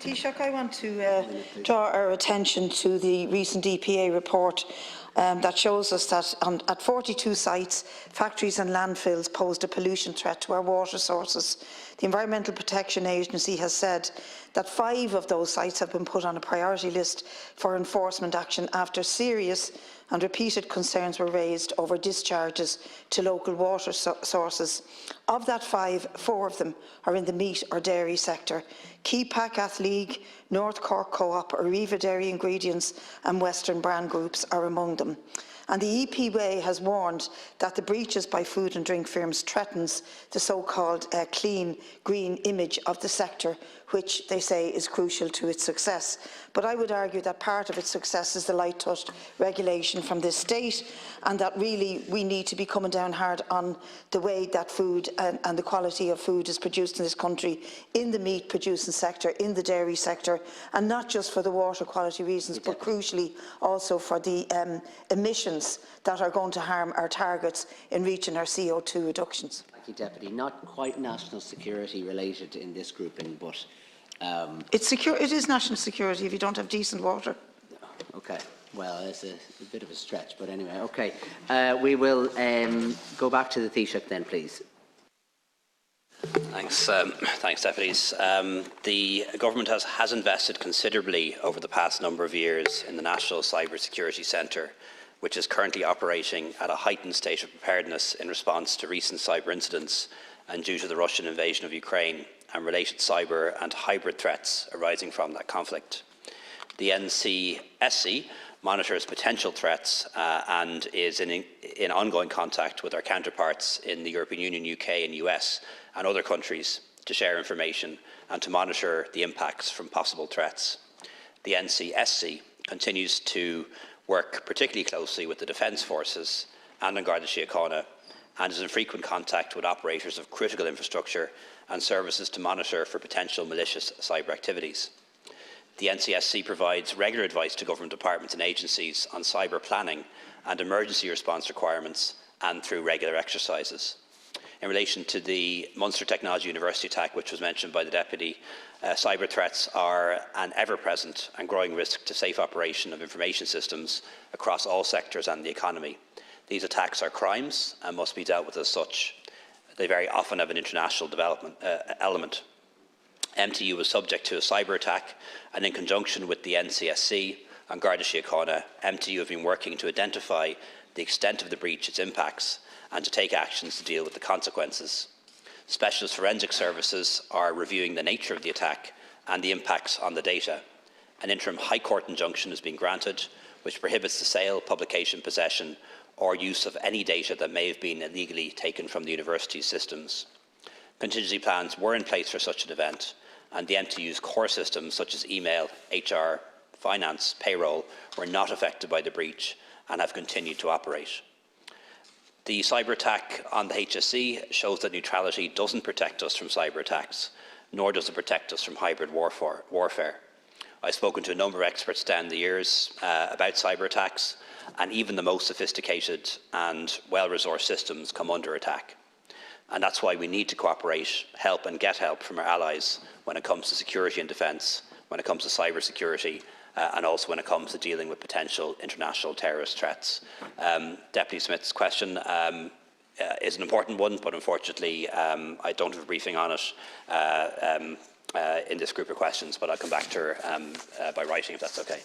Taoiseach, I want to draw our attention to the recent EPA report that shows us that at 42 sites, factories and landfills posed a pollution threat to our water sources. The Environmental Protection Agency has said that 5 of those sites have been put on a priority list for enforcement action after serious and repeated concerns were raised over discharges to local water sources. Of that 5, 4 of them are in the meat or dairy sector. Keepack Athleague, North Cork Co-op, Arriva Dairy Ingredients and Western Brand Groups are among them. And the EPA has warned that the breaches by food and drink firms threatens the so-called clean, green image of the sector, which they say is crucial to its success. But I would argue that part of its success is the light touch regulation from this state, and that really we need to be coming down hard on the way that food and the quality of food is produced in this country, in the meat producing sector, in the dairy sector, and not just for the water quality reasons, but crucially also for the emissions that are going to harm our targets in reaching our CO2 reductions. Thank you, Deputy. Not quite national security related in this grouping, but it is national security if you don't have decent water. Okay. Well, it's a bit of a stretch, but anyway, okay. We will go back to the Taoiseach then, please. Thanks, Deputies. The Government has invested considerably over the past number of years in the National Cyber Security Centre, which is currently operating at a heightened state of preparedness in response to recent cyber incidents and due to the Russian invasion of Ukraine and related cyber and hybrid threats arising from that conflict. The NCSC monitors potential threats and is in ongoing contact with our counterparts in the European Union, UK and US and other countries to share information and to monitor the impacts from possible threats. The NCSC continues to work particularly closely with the Defence Forces and An Garda Síochána and is in frequent contact with operators of critical infrastructure and services to monitor for potential malicious cyber activities. The NCSC provides regular advice to government departments and agencies on cyber planning and emergency response requirements and through regular exercises. In relation to the Munster Technology University attack, which was mentioned by the Deputy, cyber threats are an ever-present and growing risk to safe operation of information systems across all sectors and the economy. These attacks are crimes and must be dealt with as such. They very often have an international element. MTU was subject to a cyber attack, and in conjunction with the NCSC and Garda Síochána, MTU have been working to identify the extent of the breach, its impacts, and to take actions to deal with the consequences. Specialist forensic services are reviewing the nature of the attack and the impacts on the data. An interim High Court injunction has been granted, which prohibits the sale, publication, possession, or use of any data that may have been illegally taken from the university's systems. Contingency plans were in place for such an event, and the MTU's core systems such as email, HR, finance, payroll were not affected by the breach and have continued to operate. The cyber attack on the HSE shows that neutrality doesn't protect us from cyber attacks, nor does it protect us from hybrid warfare. I've spoken to a number of experts down the years about cyber attacks, and even the most sophisticated and well-resourced systems come under attack. And that's why we need to cooperate, help and get help from our allies when it comes to security and defence, when it comes to cyber security, and also when it comes to dealing with potential international terrorist threats. Deputy Smith's question is an important one, but unfortunately I don't have a briefing on it in this group of questions, but I'll come back to her by writing if that's okay.